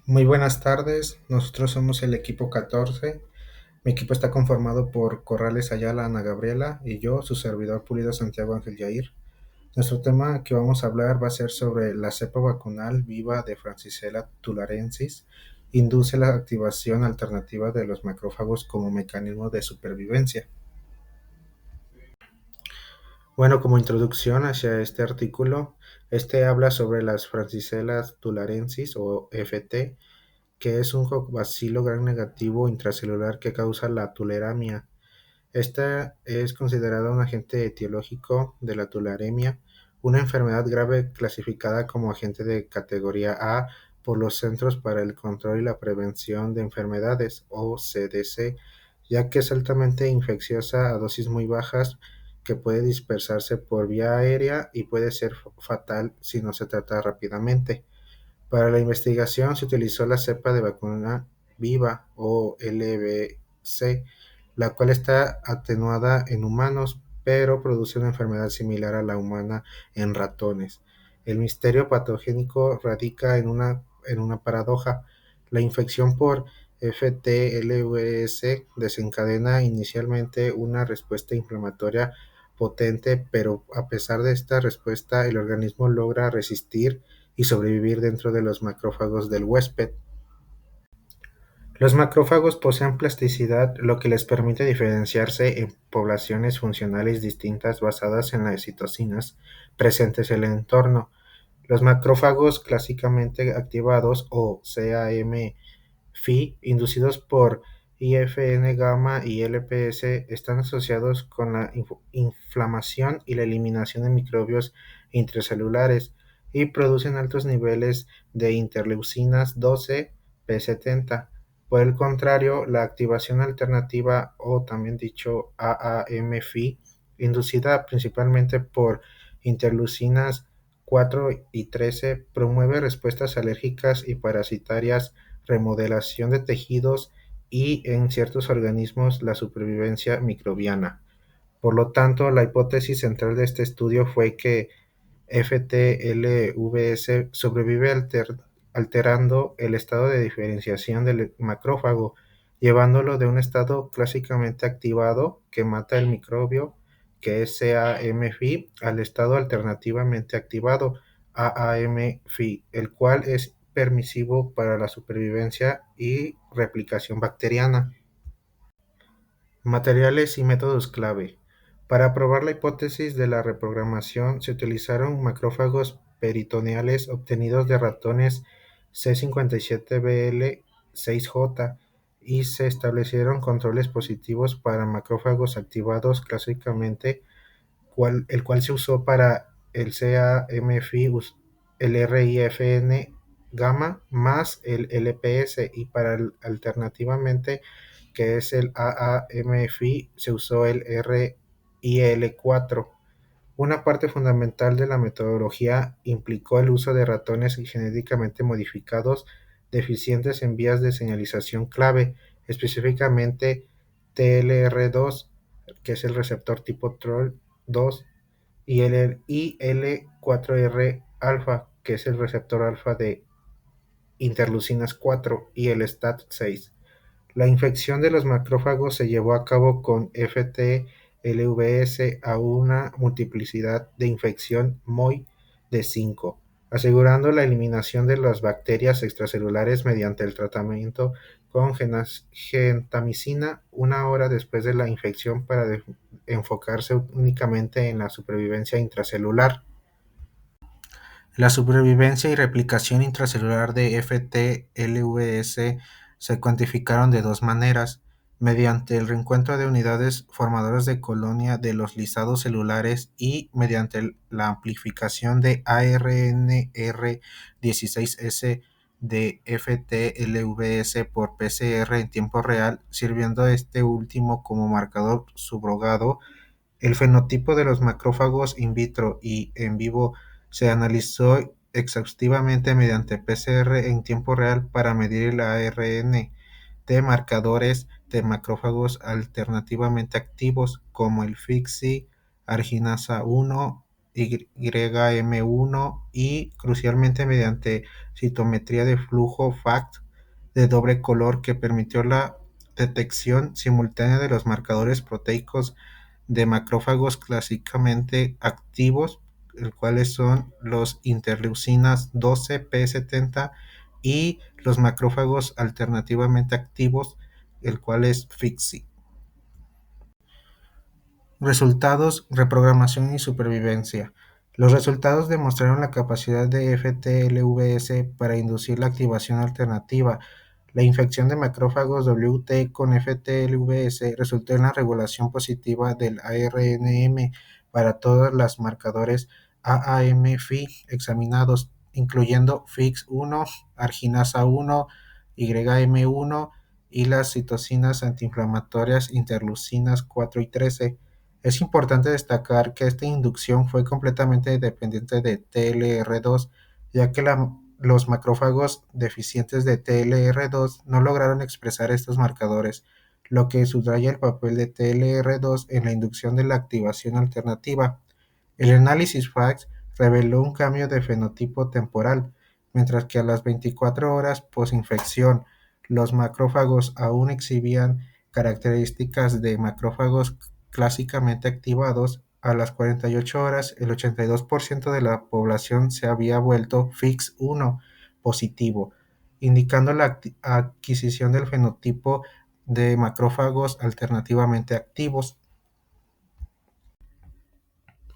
Muy buenas tardes, nosotros somos el equipo 14. Mi equipo está conformado por Corrales Ayala, Ana Gabriela y yo, su servidor Pulido Santiago Ángel Yair. Nuestro tema que vamos a hablar va a ser sobre la cepa vacunal viva de Francisella tularensis. Induce la activación alternativa de los macrófagos como mecanismo de supervivencia. Bueno, como introducción hacia este artículo, este habla sobre las Francisella tularensis o FT, que es un bacilo gram negativo intracelular que causa la tuleramia. Esta es considerada un agente etiológico de la tularemia, una enfermedad grave clasificada como agente de categoría A por los Centros para el Control y la Prevención de Enfermedades, o CDC, ya que es altamente infecciosa a dosis muy bajas, que puede dispersarse por vía aérea y puede ser fatal si no se trata rápidamente. Para la investigación se utilizó la cepa de vacuna viva o LVC, la cual está atenuada en humanos, pero produce una enfermedad similar a la humana en ratones. El misterio patogénico radica en una paradoja. La infección por FTLVS desencadena inicialmente una respuesta inflamatoria potente, pero a pesar de esta respuesta, el organismo logra resistir y sobrevivir dentro de los macrófagos del huésped. Los macrófagos poseen plasticidad, lo que les permite diferenciarse en poblaciones funcionales distintas basadas en las citocinas presentes en el entorno. Los macrófagos clásicamente activados o CAM-FI inducidos por IFN gamma y LPS están asociados con la inflamación y la eliminación de microbios intracelulares y producen altos niveles de interleucinas 12 P70. Por el contrario, la activación alternativa, o también dicho AAM-FI, inducida principalmente por interleucinas 4 y 13, promueve respuestas alérgicas y parasitarias, remodelación de tejidos y, en ciertos organismos, la supervivencia microbiana. Por lo tanto, la hipótesis central de este estudio fue que FTLVS sobrevive alterando el estado de diferenciación del macrófago, llevándolo de un estado clásicamente activado que mata el microbio, que es CAM-FI, al estado alternativamente activado, AAM-FI, el cual es permisivo para la supervivencia y replicación bacteriana. Materiales y métodos clave. Para probar la hipótesis de la reprogramación se utilizaron macrófagos peritoneales obtenidos de ratones C57BL6J y se establecieron controles positivos para macrófagos activados clásicamente, el cual se usó para el CAMFI, el RIFN gamma más el LPS, y para alternativamente, que es el AAMFI, se usó el RIL4. Una parte fundamental de la metodología implicó el uso de ratones genéticamente modificados deficientes en vías de señalización clave, específicamente TLR2, que es el receptor tipo TROL2, y el IL4R alfa, que es el receptor alfa de interleucinas 4, y el STAT6. La infección de los macrófagos se llevó a cabo con FTLVS a una multiplicidad de infección MOI de 5, asegurando la eliminación de las bacterias extracelulares mediante el tratamiento con gentamicina una hora después de la infección para enfocarse únicamente en la supervivencia intracelular. La supervivencia y replicación intracelular de FTLVS se cuantificaron de dos maneras: mediante el reencuentro de unidades formadoras de colonia de los lisados celulares y mediante la amplificación de ARNR16S de FTLVS por PCR en tiempo real, sirviendo este último como marcador subrogado. El fenotipo de los macrófagos in vitro y en vivo se analizó exhaustivamente mediante PCR en tiempo real para medir el ARN de marcadores de macrófagos alternativamente activos como el FIXI, arginasa 1 YM1 y crucialmente mediante citometría de flujo FACT de doble color que permitió la detección simultánea de los marcadores proteicos de macrófagos clásicamente activos, el cuales son los interleucinas 12 P70 y los macrófagos alternativamente activos, el cual es FIXI. Resultados, reprogramación y supervivencia. Los resultados demostraron la capacidad de FTLVS para inducir la activación alternativa. La infección de macrófagos WT con FTLVS resultó en la regulación positiva del ARNM para todos los marcadores AAM-Phi examinados, incluyendo FIX1, arginasa 1, YM1 y las citocinas antiinflamatorias interleucinas 4 y 13. Es importante destacar que esta inducción fue completamente dependiente de TLR2, ya que los macrófagos deficientes de TLR2 no lograron expresar estos marcadores, lo que subraya el papel de TLR2 en la inducción de la activación alternativa. El análisis FACS reveló un cambio de fenotipo temporal, mientras que a las 24 horas posinfección los macrófagos aún exhibían características de macrófagos clásicamente activados. A las 48 horas, el 82% de la población se había vuelto FIX1 positivo, indicando la adquisición del fenotipo de macrófagos alternativamente activos.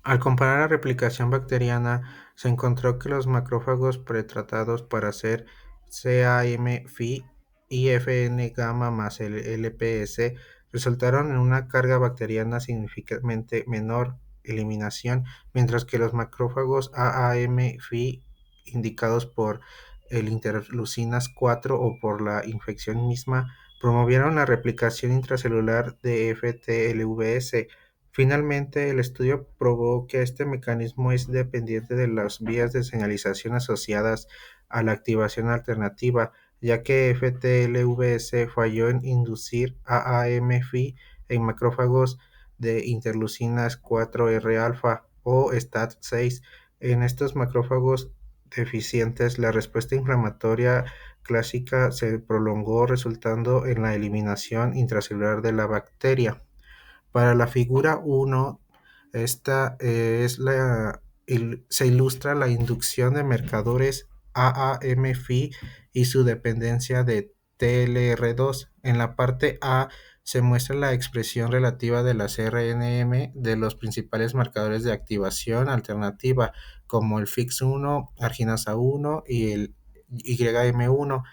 Al comparar la replicación bacteriana, se encontró que los macrófagos pretratados para hacer CAM-Phi y FN-gamma más el LPS resultaron en una carga bacteriana significativamente menor eliminación, mientras que los macrófagos AAM-Phi indicados por el interleucinas 4 o por la infección misma promovieron la replicación intracelular de FTLVS. Finalmente, el estudio probó que este mecanismo es dependiente de las vías de señalización asociadas a la activación alternativa, ya que FTLVS falló en inducir AAM-Phi en macrófagos de interleucinas 4R alfa o STAT6. En estos macrófagos deficientes, la respuesta inflamatoria clásica se prolongó, resultando en la eliminación intracelular de la bacteria. Para la figura 1, esta se ilustra la inducción de marcadores AAM-Phi y su dependencia de TLR2. En la parte A se muestra la expresión relativa de las RNM de los principales marcadores de activación alternativa, como el FIX1, arginasa 1 y el YM1,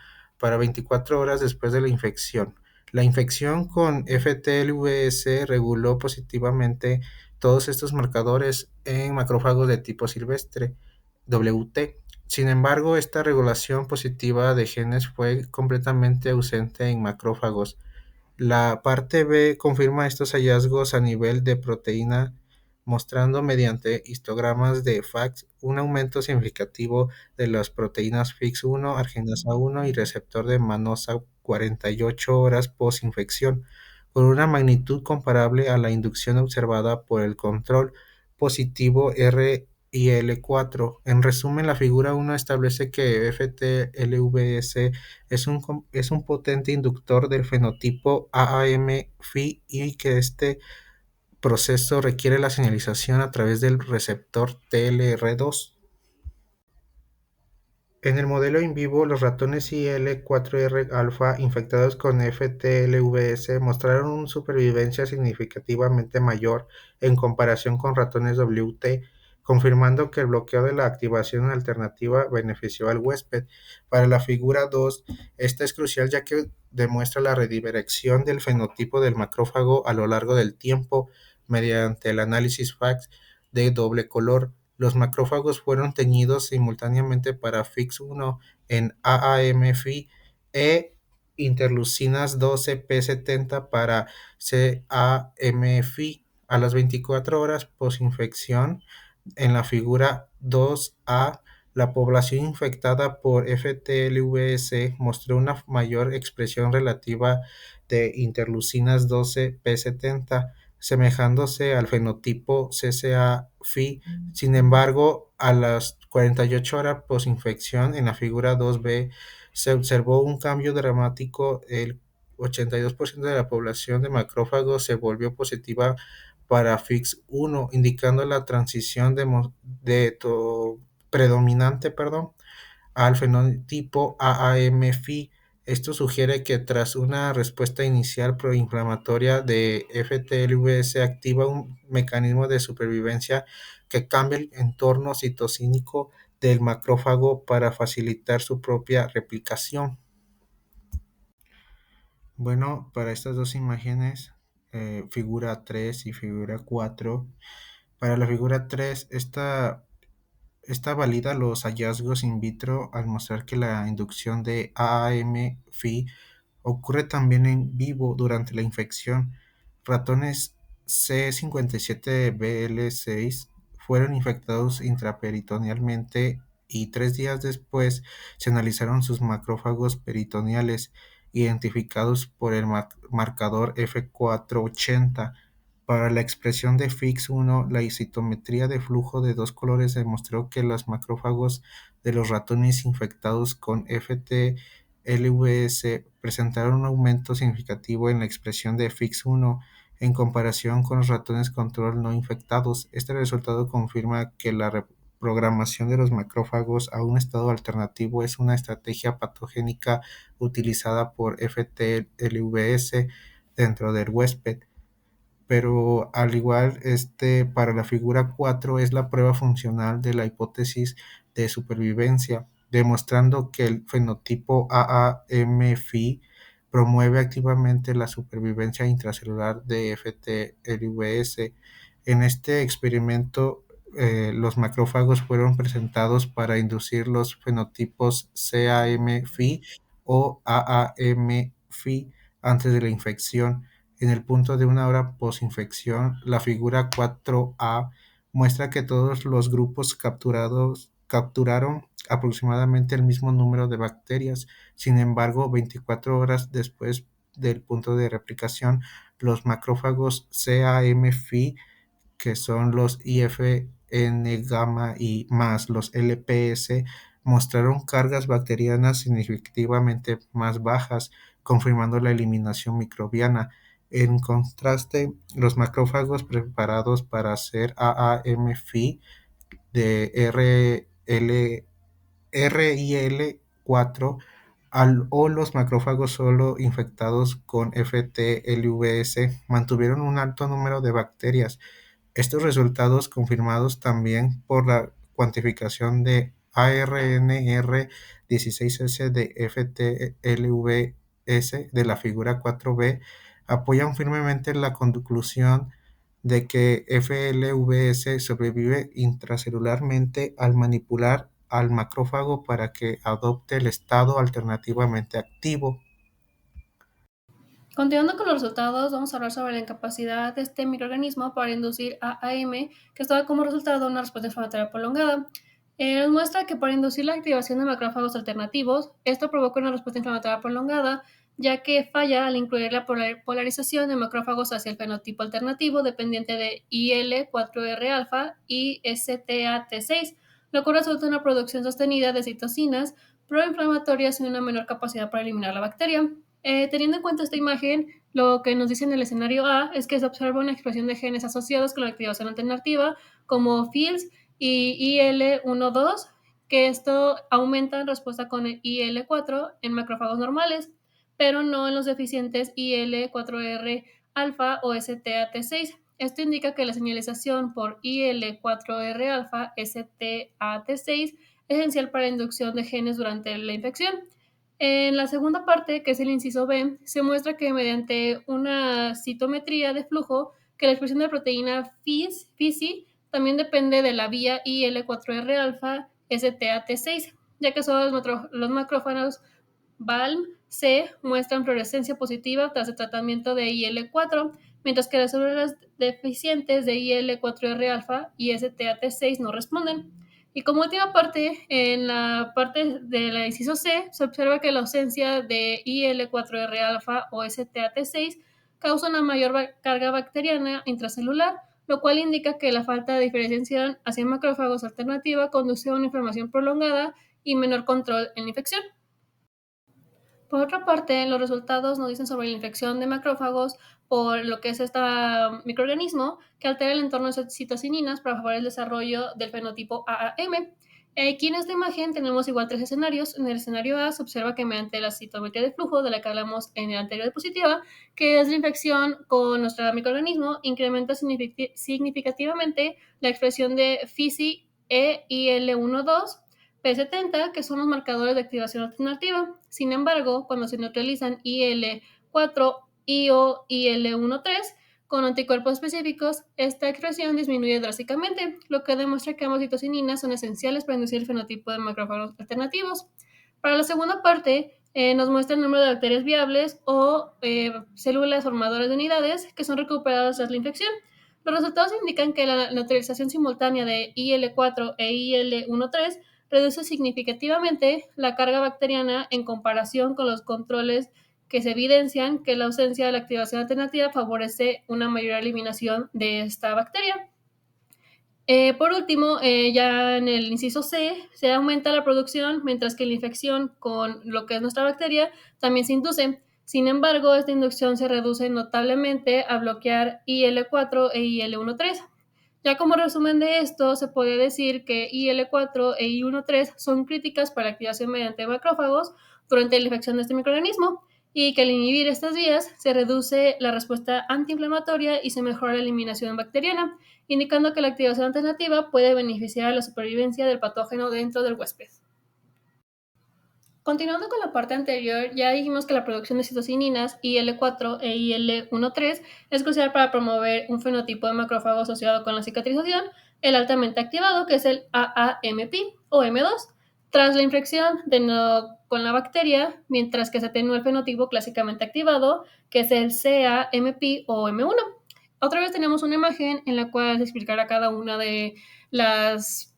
para 24 horas después de la infección. La infección con FTLVS reguló positivamente todos estos marcadores en macrófagos de tipo silvestre, WT. Sin embargo, esta regulación positiva de genes fue completamente ausente en macrófagos. La parte B confirma estos hallazgos a nivel de proteína, mostrando mediante histogramas de FACS un aumento significativo de las proteínas FIX1, arginasa 1 y receptor de manosa 48 horas post-infección, con una magnitud comparable a la inducción observada por el control positivo RIL4. En resumen, la figura 1 establece que FTLVS es un potente inductor del fenotipo AAM-Phi y que este proceso requiere la señalización a través del receptor TLR2. En el modelo in vivo, los ratones IL4R alfa infectados con FTLVS mostraron una supervivencia significativamente mayor en comparación con ratones WT, confirmando que el bloqueo de la activación alternativa benefició al huésped. Para la figura 2, esta es crucial ya que demuestra la redirección del fenotipo del macrófago a lo largo del tiempo mediante el análisis FACS de doble color. Los macrófagos fueron teñidos simultáneamente para FIX1 en AAM-Phi e interleucinas 12 P70 para CAM-Phi. A las 24 horas posinfección, en la figura 2A, la población infectada por FTLVS mostró una mayor expresión relativa de interleucinas 12 P70, semejándose al fenotipo CCA-FI. Sin embargo, a las 48 horas posinfección, en la figura 2b, se observó un cambio dramático. El 82% de la población de macrófagos se volvió positiva para FIX1, indicando la transición predominante, al fenotipo AAM-Phi. Esto sugiere que tras una respuesta inicial proinflamatoria de FTLV se activa un mecanismo de supervivencia que cambia el entorno citocínico del macrófago para facilitar su propia replicación. Bueno, para estas dos imágenes, figura 3 y figura 4, para la figura 3, esta valida los hallazgos in vitro al mostrar que la inducción de AAM-Phi ocurre también en vivo durante la infección. Ratones C57BL6 fueron infectados intraperitonealmente y 3 días después se analizaron sus macrófagos peritoneales, identificados por el marcador F480. Para la expresión de FIX1, la citometría de flujo de dos colores demostró que los macrófagos de los ratones infectados con FTLVS presentaron un aumento significativo en la expresión de FIX1 en comparación con los ratones control no infectados. Este resultado confirma que la reprogramación de los macrófagos a un estado alternativo es una estrategia patogénica utilizada por FTLVS dentro del huésped. Pero al igual, para la figura 4 es la prueba funcional de la hipótesis de supervivencia, demostrando que el fenotipo AAM-Phi promueve activamente la supervivencia intracelular de FTLVS. En este experimento, los macrófagos fueron presentados para inducir los fenotipos CAM-Phi o AAM-Phi antes de la infección. En el punto de una hora posinfección, la figura 4A muestra que todos los grupos capturados capturaron aproximadamente el mismo número de bacterias. Sin embargo, 24 horas después del punto de replicación, los macrófagos CAM-Phi, que son los IFN gamma y más los LPS, mostraron cargas bacterianas significativamente más bajas, confirmando la eliminación microbiana. En contraste, los macrófagos preparados para hacer AAM-Phi de RIL4 o los macrófagos solo infectados con FTLVS mantuvieron un alto número de bacterias. Estos resultados, confirmados también por la cuantificación de ARNR16S de FTLVS de la figura 4b, apoyan firmemente la conclusión de que FLVS sobrevive intracelularmente al manipular al macrófago para que adopte el estado alternativamente activo. Continuando con los resultados, vamos a hablar sobre la incapacidad de este microorganismo para inducir AAM, que estaba como resultado de una respuesta inflamatoria prolongada. Nos muestra que para inducir la activación de macrófagos alternativos, esto provoca una respuesta inflamatoria prolongada, ya que falla al incluir la polarización de macrófagos hacia el fenotipo alternativo dependiente de IL4R-alfa y STAT6, lo cual resulta en una producción sostenida de citocinas proinflamatorias y una menor capacidad para eliminar la bacteria. Teniendo en cuenta esta imagen, lo que nos dice en el escenario A es que se observa una expresión de genes asociados con la activación alternativa, como FILS y IL-1,2, que esto aumenta en respuesta con el IL-4 en macrófagos normales, pero no en los deficientes IL-4R alfa o STAT6. Esto indica que la señalización por IL-4R alfa STAT6 es esencial para la inducción de genes durante la infección. En la segunda parte, que es el inciso B, se muestra que mediante una citometría de flujo, que la expresión de proteína FISI también depende de la vía IL4R alfa STAT6, ya que solo los macrófagos BALM-C muestran fluorescencia positiva tras el tratamiento de IL4, mientras que las células deficientes de IL4R alfa y STAT6 no responden. Y como última parte, en la parte del inciso C, se observa que la ausencia de IL4R alfa o STAT6 causa una mayor carga bacteriana intracelular, lo cual indica que la falta de diferenciación hacia macrófagos alternativa conduce a una inflamación prolongada y menor control en la infección. Por otra parte, los resultados nos dicen sobre la infección de macrófagos por lo que es este microorganismo que altera el entorno de citocininas para favorecer el desarrollo del fenotipo AAM. Aquí en esta imagen tenemos igual tres escenarios. En el escenario A se observa que mediante la citometría de flujo, de la que hablamos en el anterior diapositiva, que es la infección con nuestro microorganismo, incrementa significativamente la expresión de FISI e IL-1,2 P70, que son los marcadores de activación alternativa. Sin embargo, cuando se neutralizan IL-4, IO y IL-1,3 con anticuerpos específicos, esta expresión disminuye drásticamente, lo que demuestra que ambas citocininas son esenciales para inducir el fenotipo de macrófagos alternativos. Para la segunda parte, nos muestra el número de bacterias viables o células formadoras de unidades que son recuperadas tras la infección. Los resultados indican que la neutralización simultánea de IL-4 e IL-1,3 reduce significativamente la carga bacteriana en comparación con los controles que se evidencian que la ausencia de la activación alternativa favorece una mayor eliminación de esta bacteria. Por último, ya en el inciso C, se aumenta la producción, mientras que la infección con lo que es nuestra bacteria también se induce. Sin embargo, esta inducción se reduce notablemente a bloquear IL-4 e IL-1,3. Ya como resumen de esto, se puede decir que IL-4 e IL-1,3 son críticas para la activación mediante macrófagos durante la infección de este microorganismo y que al inhibir estas vías se reduce la respuesta antiinflamatoria y se mejora la eliminación bacteriana, indicando que la activación alternativa puede beneficiar a la supervivencia del patógeno dentro del huésped. Continuando con la parte anterior, ya dijimos que la producción de citocininas IL-4 e IL-1,3 es crucial para promover un fenotipo de macrófago asociado con la cicatrización, el altamente activado, que es el AAMP o M2, tras la infección con la bacteria, mientras que se atenúa el fenotipo clásicamente activado, que es el CAMP o M1. Otra vez tenemos una imagen en la cual se explicará cada una de las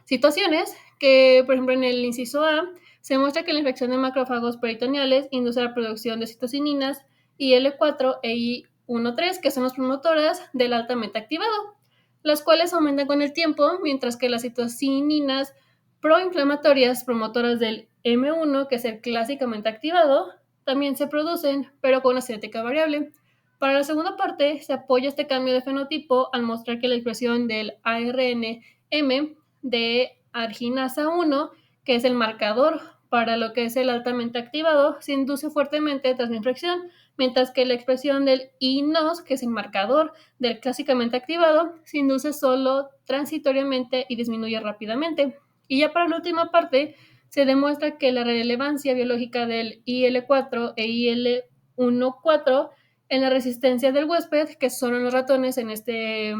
situaciones que, por ejemplo, en el inciso A, se muestra que la infección de macrófagos peritoneales induce la producción de citocininas IL-4 e I-1,3, que son las promotoras del altamente activado, las cuales aumentan con el tiempo, mientras que las citocininas proinflamatorias promotoras del M1, que es el clásicamente activado, también se producen, pero con una cinética variable. Para la segunda parte, se apoya este cambio de fenotipo al mostrar que la expresión del ARNM de arginasa 1, que es el marcador para lo que es el altamente activado, se induce fuertemente tras la infección, mientras que la expresión del INOS, que es el marcador del clásicamente activado, se induce solo transitoriamente y disminuye rápidamente. Y ya para la última parte, se demuestra que la relevancia biológica del IL-4 e IL-1,4 en la resistencia del huésped, que son los ratones en este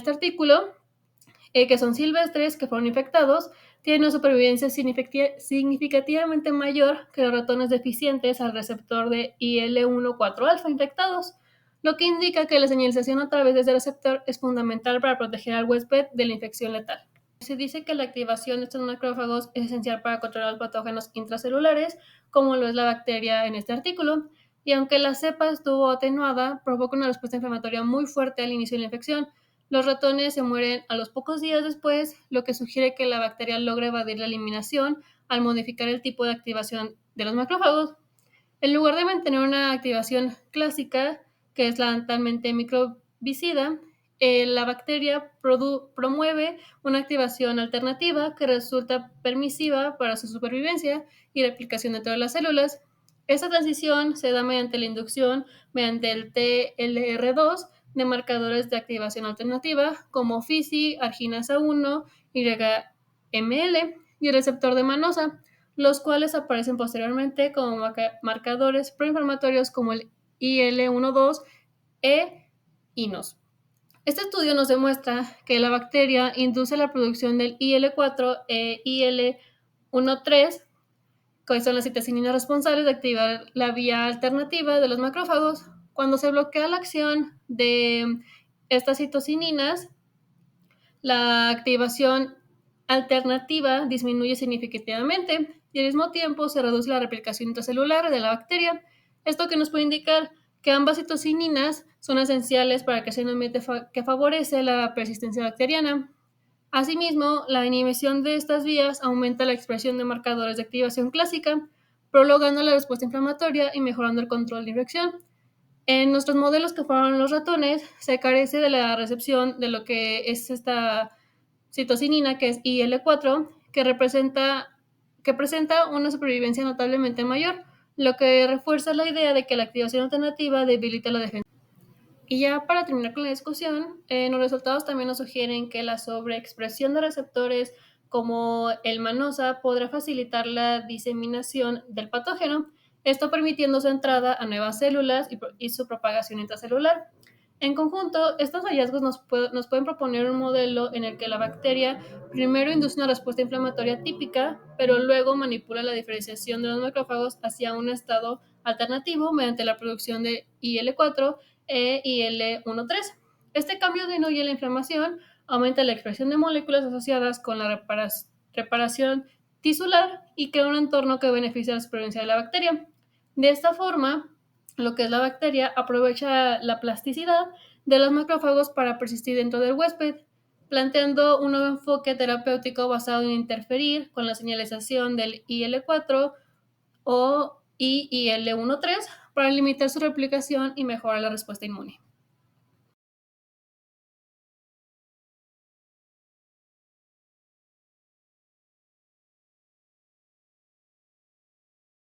artículo, que son silvestres, que fueron infectados, tienen una supervivencia significativamente mayor que los ratones deficientes al receptor de IL-1,4-alfa infectados, lo que indica que la señalización a través de ese receptor es fundamental para proteger al huésped de la infección letal. Se dice que la activación de estos macrófagos es esencial para controlar los patógenos intracelulares, como lo es la bacteria en este artículo, y aunque la cepa estuvo atenuada, provoca una respuesta inflamatoria muy fuerte al inicio de la infección. Los ratones se mueren a los pocos días después, lo que sugiere que la bacteria logra evadir la eliminación al modificar el tipo de activación de los macrófagos. En lugar de mantener una activación clásica, que es la altamente microbicida, la bacteria promueve una activación alternativa que resulta permisiva para su supervivencia y replicación dentro de las células. Esta transición se da mediante la inducción, mediante el TLR2, de marcadores de activación alternativa como FISI, arginasa 1, YML y el receptor de manosa, los cuales aparecen posteriormente como marcadores proinflamatorios como el IL-1,2 e INOS. Este estudio nos demuestra que la bacteria induce la producción del IL-4 e IL-1,3, que son las citocininas responsables de activar la vía alternativa de los macrófagos. Cuando se bloquea la acción de estas citocininas, la activación alternativa disminuye significativamente y al mismo tiempo se reduce la replicación intracelular de la bacteria. Esto que nos puede indicar que ambas citocininas son esenciales para que sea un ambiente que favorece la persistencia bacteriana. Asimismo, la inhibición de estas vías aumenta la expresión de marcadores de activación clásica, prolongando la respuesta inflamatoria y mejorando el control de infección. En nuestros modelos que fueron los ratones, se carece de la recepción de lo que es esta citocinina, que es IL-4, que presenta una supervivencia notablemente mayor, lo que refuerza la idea de que la activación alternativa debilita la defensa. Y ya para terminar con la discusión, los resultados también nos sugieren que la sobreexpresión de receptores como el manosa podrá facilitar la diseminación del patógeno, esto permitiendo su entrada a nuevas células y su propagación intracelular. En conjunto, estos hallazgos nos pueden proponer un modelo en el que la bacteria primero induce una respuesta inflamatoria típica, pero luego manipula la diferenciación de los macrófagos hacia un estado alternativo mediante la producción de IL-4 y IL-13. Este cambio disminuye la inflamación, aumenta la expresión de moléculas asociadas con la reparación tisular y crea un entorno que beneficia la supervivencia de la bacteria. De esta forma, lo que es la bacteria aprovecha la plasticidad de los macrófagos para persistir dentro del huésped, planteando un nuevo enfoque terapéutico basado en interferir con la señalización del IL-4 o IL-13 para limitar su replicación y mejorar la respuesta inmune.